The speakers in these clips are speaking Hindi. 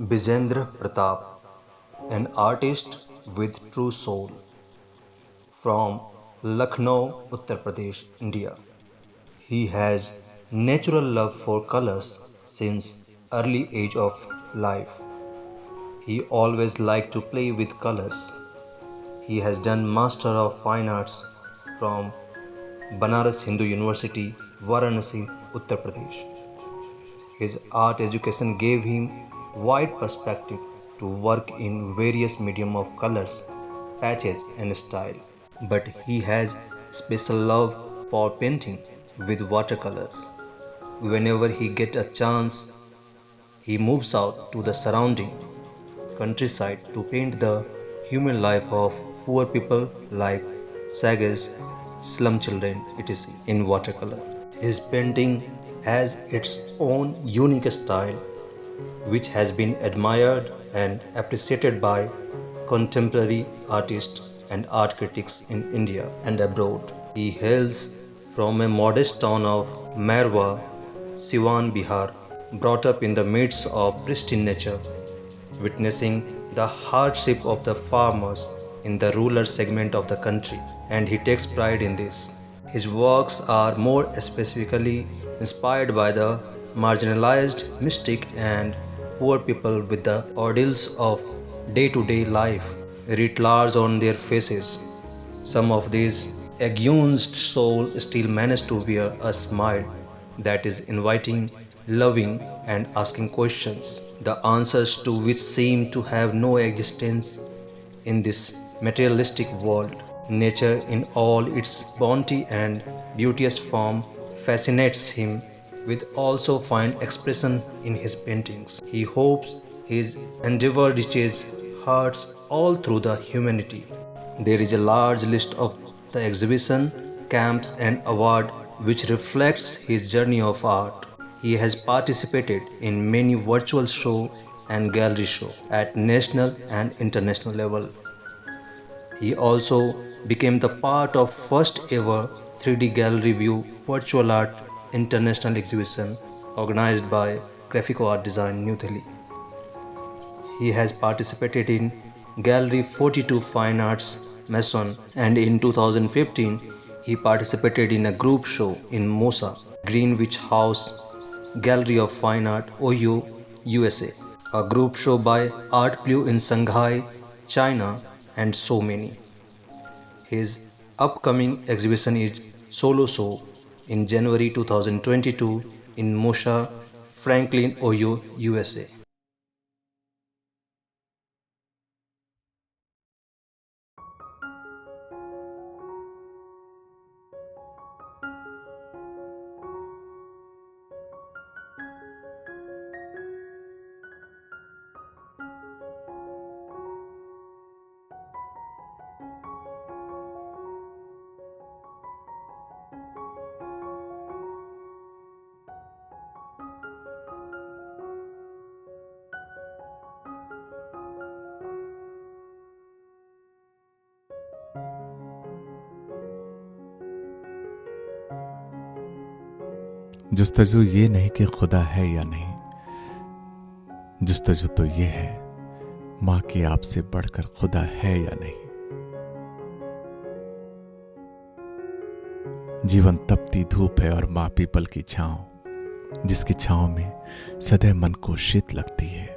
Bijendra Pratap, an artist with true soul, from Lucknow, Uttar Pradesh, India. He has natural love for colors since early age of life. He always liked to play with colors. He has done Master of Fine Arts from Banaras Hindu University, Varanasi, Uttar Pradesh. His art education gave him wide perspective to work in various medium of colors, patches and style. But he has special love for painting with watercolors. Whenever he gets a chance, he moves out to the surrounding countryside to paint the human life of poor people like sagas, slum children, etc. in watercolor. His painting has its own unique style which has been admired and appreciated by contemporary artists and art critics in India and abroad. He hails from a modest town of Merwa, Siwan, Bihar, brought up in the midst of pristine nature, witnessing the hardship of the farmers in the rural segment of the country, and he takes pride in this. His works are more specifically inspired by the marginalized, mystic, and poor people with the ordeals of day to day life writ large on their faces. Some of these agonized souls still manage to wear a smile that is inviting, loving, and asking questions, the answers to which seem to have no existence in this materialistic world. Nature, in all its bounty and beauteous form, fascinates him with also find expression in his paintings. He hopes his endeavor reaches hearts all through the humanity. There is a large list of the exhibition, camps and award which reflects his journey of art. He has participated in many virtual show and gallery show at national and international level. He also became the part of first ever 3D gallery view virtual art international exhibition organized by Graphico Art Design New Delhi. He has participated in Gallery 42 Fine Arts Maison, and in 2015 he participated in a group show in Mosa, Greenwich House Gallery of Fine Art, Ohio, USA, a group show by Art Blue in Shanghai, China, and so many. His upcoming exhibition is Solo Show in January 2022 in Mosha, Franklin, Ohio, USA. जुस्तजू ये नहीं कि खुदा है या नहीं, जुस्तजू तो ये है माँ की आपसे बढ़कर खुदा है या नहीं। जीवन तपती धूप है और माँ पीपल की छांव, जिसकी छांव में सदैव मन को शीत लगती है।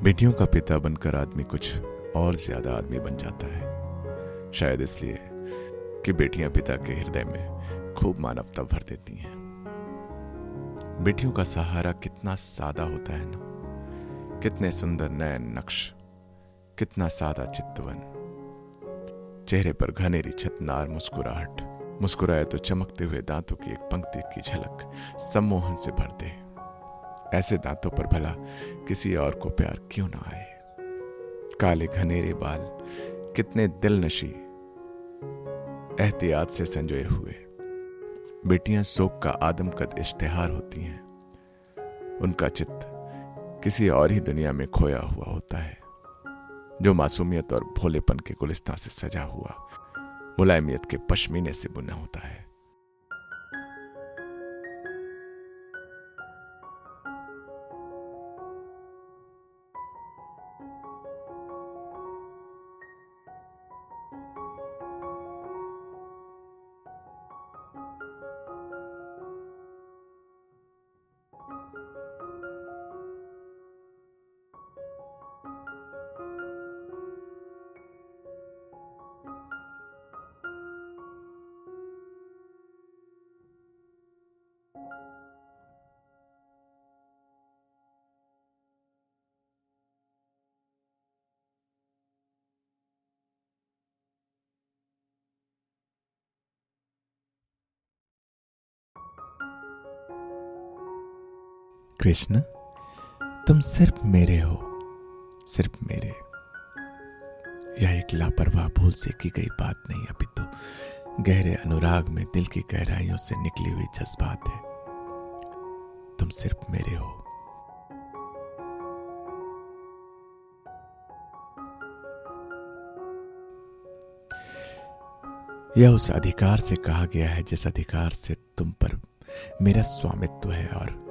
बेटियों का पिता बनकर आदमी कुछ और ज्यादा आदमी बन जाता है, शायद इसलिए कि बेटियां पिता के हृदय में खूब मानवता भर देती हैं। बेटियों का सहारा कितना सादा होता है ना, कितने सुंदर नयन नक्श, कितना सादा चितवन, चेहरे पर घनेरी छतनार मुस्कुराहट, मुस्कुराए तो चमकते हुए दांतों की एक पंक्ति की झलक सम्मोहन से भर दे। ऐसे दांतों पर भला किसी और को प्यार क्यों ना आए। काले घनेरे बाल कितने दिलनशी एहतियात से संजोए हुए। बेटियां शोक का आदमकद इश्तिहार होती हैं। उनका चित्त किसी और ही दुनिया में खोया हुआ होता है, जो मासूमियत और भोलेपन के गुलिस्तां से सजा हुआ मुलायमियत के पश्मीने से बुना होता है। कृष्ण, तुम सिर्फ मेरे हो, सिर्फ मेरे। यह एक लापरवाह भूल से की गई बात नहीं, अपितु गहरे अनुराग में दिल की गहराइयों से निकली हुई जज्बात है। तुम सिर्फ मेरे हो। यह उस अधिकार से कहा गया है जिस अधिकार से तुम पर मेरा स्वामित्व है, और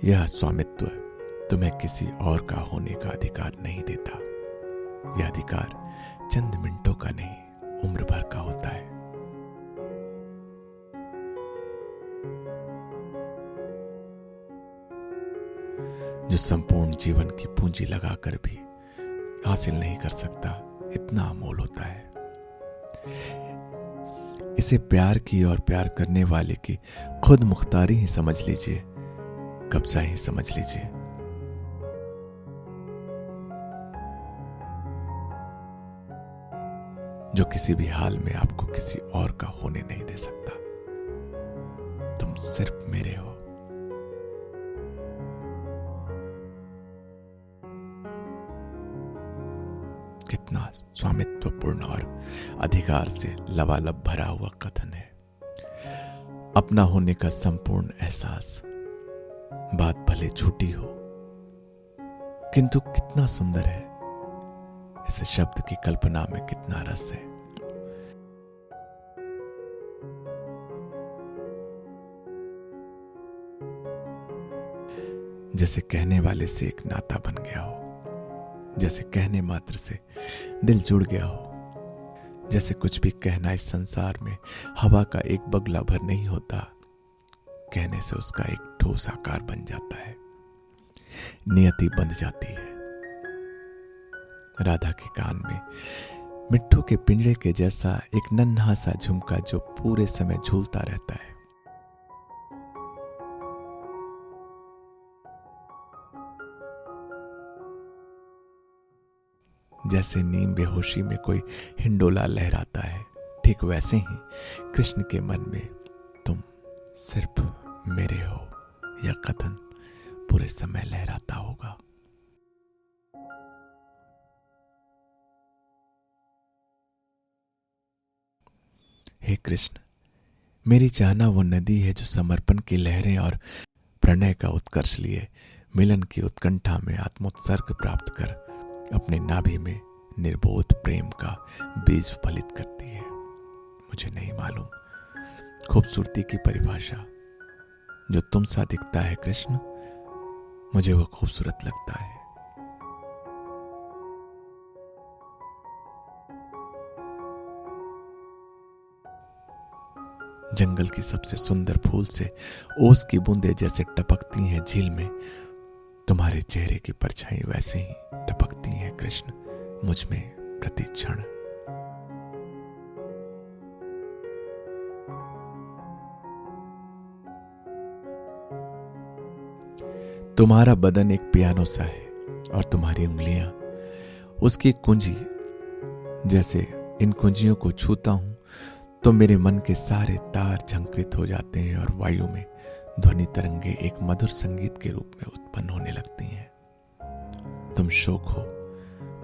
यह स्वामित्व तुम्हें किसी और का होने का अधिकार नहीं देता। यह अधिकार चंद मिनटों का नहीं, उम्र भर का होता है। जो संपूर्ण जीवन की पूंजी लगाकर भी हासिल नहीं कर सकता, इतना अमोल होता है। इसे प्यार की और प्यार करने वाले की खुद मुख्तारी ही समझ लीजिए, कब्जा ही समझ लीजिए। जो किसी भी हाल में आपको किसी और का होने नहीं दे सकता। तुम सिर्फ मेरे हो। कितना स्वामित्वपूर्ण और अधिकार से लबालब भरा हुआ कथन है। अपना होने का संपूर्ण एहसास। बात भले झूठी हो, किंतु कितना सुंदर है। इस शब्द की कल्पना में कितना रस है। जैसे कहने वाले से एक नाता बन गया हो, जैसे कहने मात्र से दिल जुड़ गया हो, जैसे कुछ भी कहना इस संसार में हवा का एक बगला भर नहीं होता, कहने से उसका एक ठोस आकार बन जाता है, नियति बंध जाती है। राधा के कान में मिट्ठू के पिंजरे के जैसा एक नन्हा सा झुमका जो पूरे समय झूलता रहता है। जैसे नीम बेहोशी में कोई हिंडोला लहराता है, ठीक वैसे ही कृष्ण के मन में तुम सिर्फ मेरे हो यह कथन पूरे समय लहराता होगा। हे कृष्ण, मेरी चाहना वो नदी है जो समर्पण की लहरें और प्रणय का उत्कर्ष लिए मिलन की उत्कंठा में आत्मोत्सर्ग प्राप्त कर अपने नाभि में निर्बोध प्रेम का बीज फलित करती है। मुझे नहीं मालूम खूबसूरती की परिभाषा। जो तुम सा दिखता है कृष्ण, मुझे वो खूबसूरत लगता है। जंगल की सबसे सुंदर फूल से ओस की बूंदें जैसे टपकती हैं झील में, तुम्हारे चेहरे की परछाई वैसे ही टपकती है कृष्ण मुझ में प्रति क्षण। तुम्हारा बदन एक पियानो सा है और तुम्हारी उंगलियां उसकी कुंजी। जैसे इन कुंजियों को छूता हूं तो मेरे मन के सारे तार झंकृत हो जाते हैं और वायु में ध्वनि तरंगे एक मधुर संगीत के रूप में उत्पन्न होने लगती हैं। तुम शोक हो,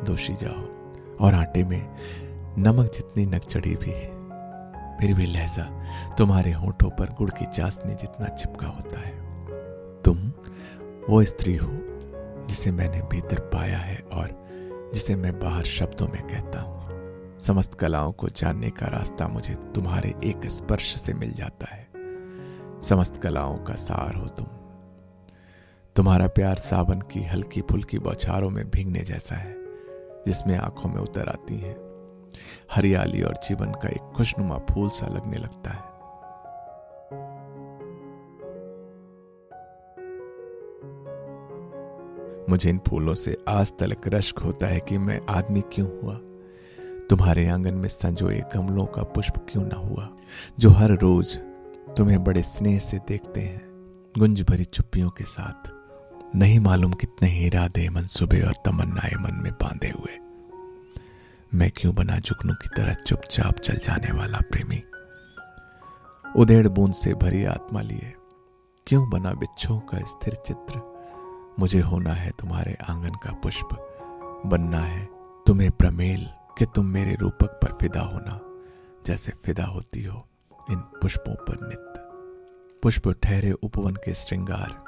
दोषी जाओ और आटे में नमक जितनी नक चढ़ी भी है, फिर भी लहजा तुम्हारे होठों पर गुड़ की चाशनी जितना चिपका होता है। तुम वो स्त्री हो जिसे मैंने भीतर पाया है और जिसे मैं बाहर शब्दों में कहता हूँ। समस्त कलाओं को जानने का रास्ता मुझे तुम्हारे एक स्पर्श से मिल जाता है। समस्त कलाओं का सार हो तुम। तुम्हारा प्यार सावन की हल्की फुल्की बौछारों में भीगने जैसा है, जिसमें आंखों में उतर आती हैं हरियाली और जीवन का एक खुशनुमा फूल सा लगने लगता है। मुझे इन फूलों से आज तलक रश्क होता है कि मैं आदमी क्यों हुआ, तुम्हारे आंगन में संजोए गमलों का पुष्प क्यों ना हुआ, जो हर रोज तुम्हें बड़े स्नेह से देखते हैं गुंज भरी चुप्पियों के साथ। नहीं मालूम कितने ही इरादे, मंसूबे और तमन्नाएं मन में बांधे हुए, मैं क्यों बना जुगनू की तरह चुपचाप चल जाने वाला प्रेमी। उधेड़ बूंद से भरी आत्मा लिए क्यों बना बिच्छों का स्थिर चित्र। मुझे होना है तुम्हारे आंगन का पुष्प, बनना है तुम्हें प्रमेल कि तुम मेरे रूपक पर फिदा होना, जैसे फिदा होती हो इन पुष्पों पर नित्य। पुष्प ठहरे उपवन के श्रृंगार,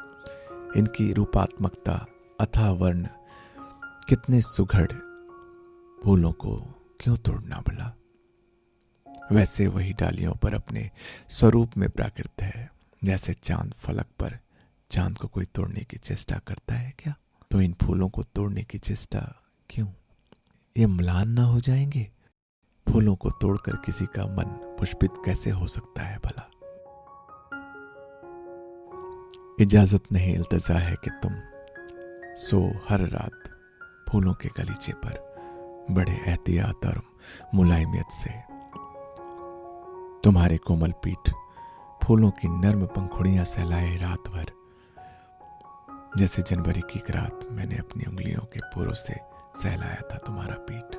इनकी रूपात्मकता अथाह वर्ण कितने सुघड़, फूलों को क्यों तोड़ना भला। वैसे वही डालियों पर अपने स्वरूप में प्राकृत है, जैसे चांद फलक पर। चांद को कोई तोड़ने की चेष्टा करता है क्या? तो इन फूलों को तोड़ने की चेष्टा क्यों? ये म्लान ना हो जाएंगे? फूलों को तोड़कर किसी का मन पुष्पित कैसे हो सकता है भला। इजाजत नहीं, इल्तजा है कि तुम सो हर रात फूलों के गलीचे पर बड़े एहतियात और मुलायमियत से। तुम्हारे कोमल पीठ फूलों की नर्म पंखुड़ियां सहलाए रात भर, जैसे जनवरी की एक रात मैंने अपनी उंगलियों के पोरों से सहलाया था तुम्हारा पीठ।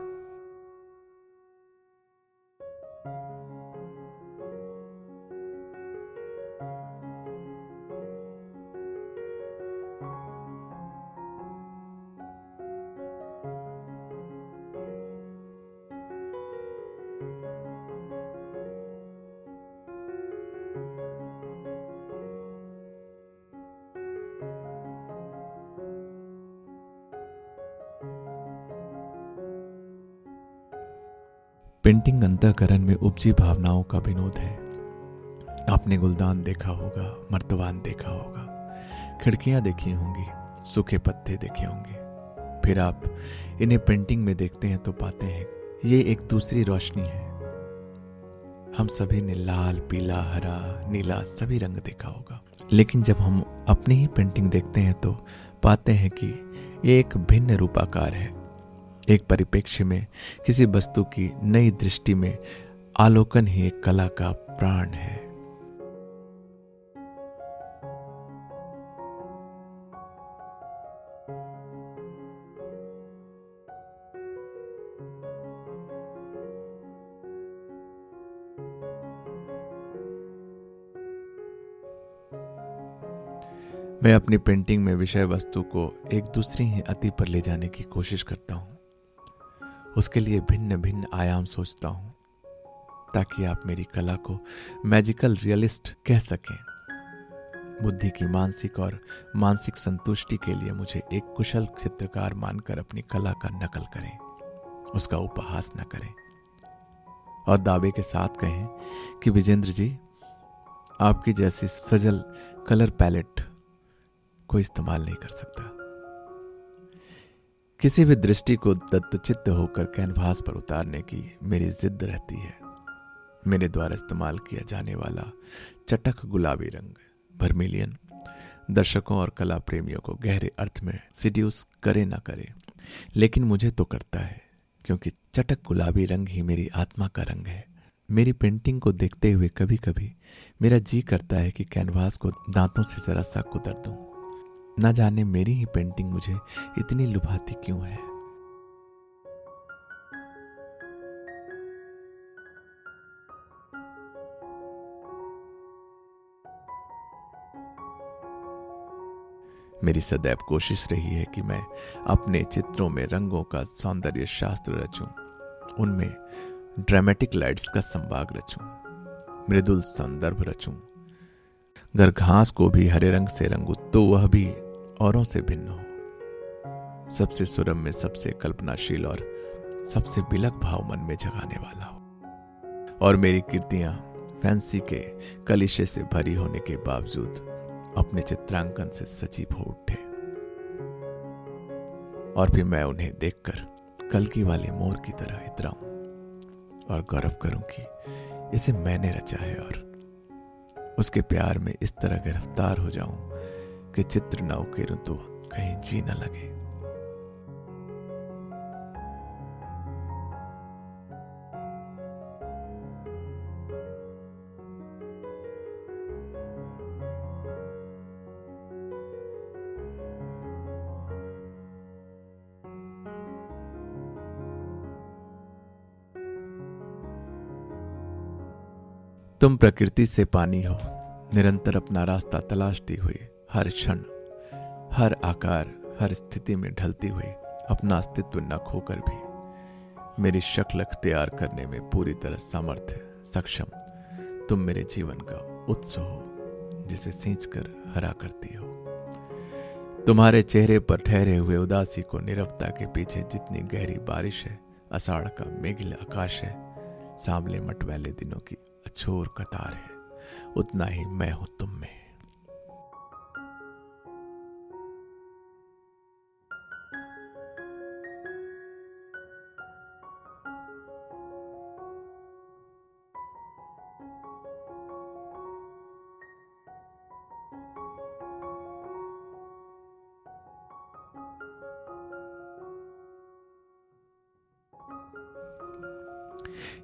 पेंटिंग अंतःकरण में उपजी भावनाओं का विनोद है। आपने गुलदान देखा होगा, मर्तबान देखा होगा, खिड़कियां देखी होंगी, सूखे पत्ते देखे होंगे। फिर आप इन्हें पेंटिंग में देखते हैं तो पाते हैं ये एक दूसरी रोशनी है। हम सभी ने लाल, पीला, हरा, नीला सभी रंग देखा होगा, लेकिन जब हम अपनी ही पेंटिंग देखते हैं तो पाते हैं कि ये एक भिन्न रूपाकार है। एक परिप्रेक्ष्य में किसी वस्तु की नई दृष्टि में आलोकन ही एक कला का प्राण है। मैं अपनी पेंटिंग में विषय वस्तु को एक दूसरी ही अति पर ले जाने की कोशिश करता हूँ। उसके लिए भिन्न भिन्न आयाम सोचता हूँ, ताकि आप मेरी कला को मैजिकल रियलिस्ट कह सकें। बुद्धि की मानसिक और मानसिक संतुष्टि के लिए मुझे एक कुशल चित्रकार मानकर अपनी कला का नकल करें, उसका उपहास न करें और दावे के साथ कहें कि विजेंद्र जी, आपकी जैसी सजल कलर पैलेट कोई इस्तेमाल नहीं कर सकता। किसी भी दृष्टि को दत्तचित्त होकर कैनवास पर उतारने की मेरी जिद रहती है। मेरे द्वारा इस्तेमाल किया जाने वाला चटक गुलाबी रंग वर्मिलियन दर्शकों और कला प्रेमियों को गहरे अर्थ में सिड्यूस करे ना करे, लेकिन मुझे तो करता है, क्योंकि चटक गुलाबी रंग ही मेरी आत्मा का रंग है। मेरी पेंटिंग को देखते हुए कभी कभी मेरा जी करता है कि कैनवास को दांतों से जरा सा कुतर दूं। ना जाने मेरी ही पेंटिंग मुझे इतनी लुभाती क्यों है। मेरी सदैव कोशिश रही है कि मैं अपने चित्रों में रंगों का सौंदर्य शास्त्र रचूं, उनमें ड्रामेटिक लाइट्स का संवाग रचूं, मृदुल संदर्भ रचूं। अगर घास को भी हरे रंग से रंगूं तो वह भी औरों से भिन्न हो। सबसे सुरम्य, सबसे कल्पनाशील और सबसे बिलक भाव मन में जगाने वाला हो। और मेरी कृतियां फैंसी के कलिशे से भरी होने के बावजूद अपने चित्रांकन से सजीव हो उठे, और फिर मैं उन्हें देखकर कल्कि वाले मोर की तरह इतराऊं और गौरव करूं कि इसे मैंने रचा है, और उसके प्यार में इस तरह गिरफ्तार हो जाऊं कि चित्र न उकेरूं तो कहीं जी न लगे। तुम प्रकृति से पानी हो, निरंतर अपना रास्ता तलाशती हुई, हर क्षण, हर आकार, हर स्थिति में ढलती हुई, अपना अस्तित्व न खोकर भी मेरी शक्ल अख्तियार करने में पूरी तरह सामर्थ्य सक्षम तुम मेरे जीवन का उत्सव हो, जिसे सींचकर हरा करती हो। तुम्हारे चेहरे पर ठहरे हुए उदासी को नीरवता के पीछे जितनी गहरी बारिश है, आषाढ़ का मेघिल आकाश है, सांवले मटमैले दिनों की अछोर कतार है, उतना ही मैं हूं तुम में।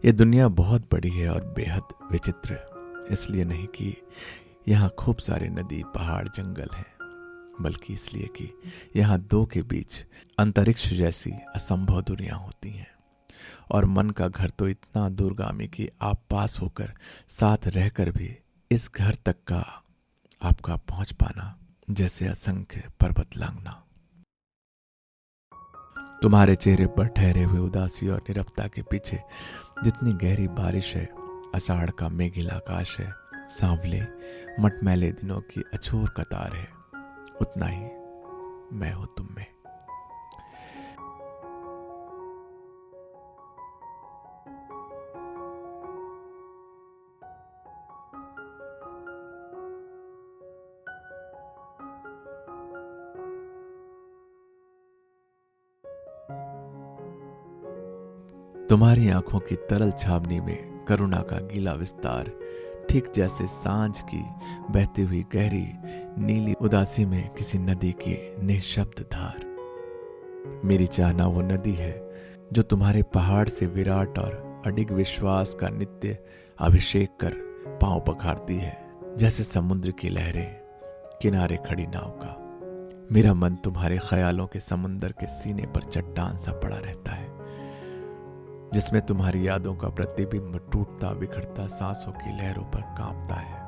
ये दुनिया बहुत बड़ी है और बेहद विचित्र है, इसलिए नहीं कि यहाँ खूब सारे नदी, पहाड़, जंगल हैं, बल्कि इसलिए कि यहाँ दो के बीच अंतरिक्ष जैसी असंभव दूरियां होती हैं, और मन का घर तो इतना दूरगामी कि आप पास होकर, साथ रहकर भी इस घर तक का आपका पहुंच पाना जैसे असंख्य पर्वत लांघना। तुम्हारे चेहरे पर ठहरे हुए उदासी और नीरवता के पीछे जितनी गहरी बारिश है, आषाढ़ का मेघिल आकाश है, सांवले मटमैले दिनों की अछूर कतार है, उतना ही मैं हूं तुम में। तुम्हारी आंखों की तरल छावनी में करुणा का गीला विस्तार, ठीक जैसे सांझ की बहती हुई गहरी नीली उदासी में किसी नदी की निःशब्द धार। मेरी चाहना वो नदी है जो तुम्हारे पहाड़ से विराट और अडिग विश्वास का नित्य अभिषेक कर पांव पखारती है, जैसे समुद्र की लहरें किनारे खड़ी नाव का। मेरा मन तुम्हारे ख्यालों के समुंदर के सीने पर चट्टान सा पड़ा रहता है, जिसमें तुम्हारी यादों का प्रतिबिंब टूटता बिखरता सांसों की लहरों पर कांपता है।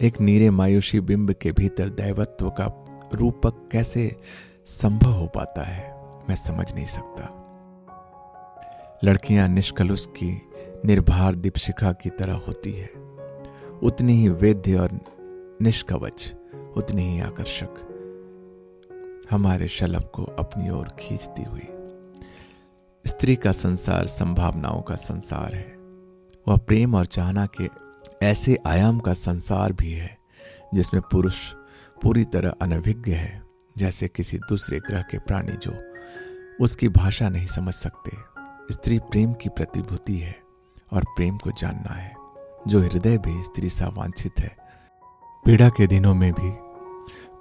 एक नीरे मायूसी बिंब के भीतर दैवत्व का रूपक कैसे संभव हो पाता है, मैं समझ नहीं सकता। लड़कियां निष्कलुष की निर्भार दीपशिखा की तरह होती है, उतनी ही वेद्य और निष्कवच, उतनी ही आकर्षक, हमारे शलभ को अपनी ओर खींचती हुई। स्त्री का संसार संभावनाओं का संसार है, वह प्रेम और चाहना के ऐसे आयाम का संसार भी है जिसमें पुरुष पूरी तरह अनभिज्ञ है, जैसे किसी दूसरे ग्रह के प्राणी जो उसकी भाषा नहीं समझ सकते। स्त्री प्रेम की प्रतिभूति है और प्रेम को जानना है, जो हृदय भी स्त्री सा वांछित है। पीड़ा के दिनों में भी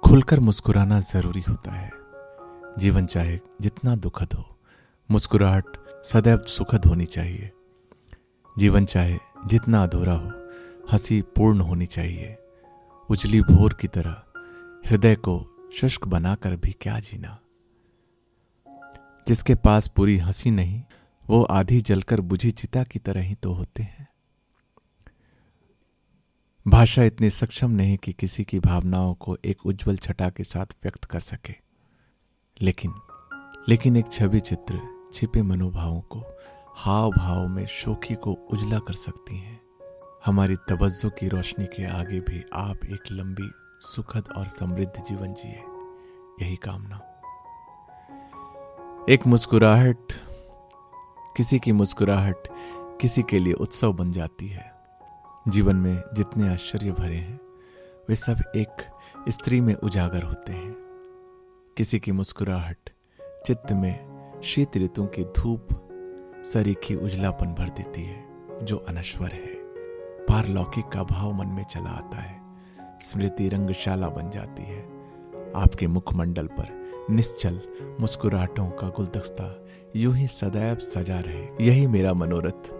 खुलकर मुस्कुराना जरूरी होता है। जीवन चाहे जितना दुखद हो, मुस्कुराहट सदैव सुखद होनी चाहिए। जीवन चाहे जितना अधूरा हो, हंसी पूर्ण होनी चाहिए। उजली भोर की तरह हृदय को शुष्क बनाकर भी क्या जीना। जिसके पास पूरी हंसी नहीं, वो आधी जलकर बुझी चिता की तरह ही तो होते हैं। भाषा इतनी सक्षम नहीं कि किसी की भावनाओं को एक उज्जवल छटा के साथ व्यक्त कर सके, लेकिन एक छवि चित्र छिपे मनोभावों को हाव भाव में शोखी को उजला कर सकती हैं। हमारी तवज्जो की रोशनी के आगे भी आप एक लंबी, सुखद और समृद्ध जीवन जिए, यही कामना। एक मुस्कुराहट, किसी की मुस्कुराहट किसी के लिए उत्सव बन जाती है। जीवन में जितने आश्चर्य भरे हैं वे सब एक स्त्री में उजागर होते हैं। किसी की मुस्कुराहट चित्त में शीत ऋतु की धूप सरीखी उजलापन भर देती है जो अनश्वर है। पारलौकिक का भाव मन में चला आता है, स्मृति रंगशाला बन जाती है। आपके मुखमंडल पर निश्चल मुस्कुराहटों का गुलदस्ता यूं ही सदैव सजा रहे, यही मेरा मनोरथ,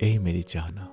यही मेरी चाहना।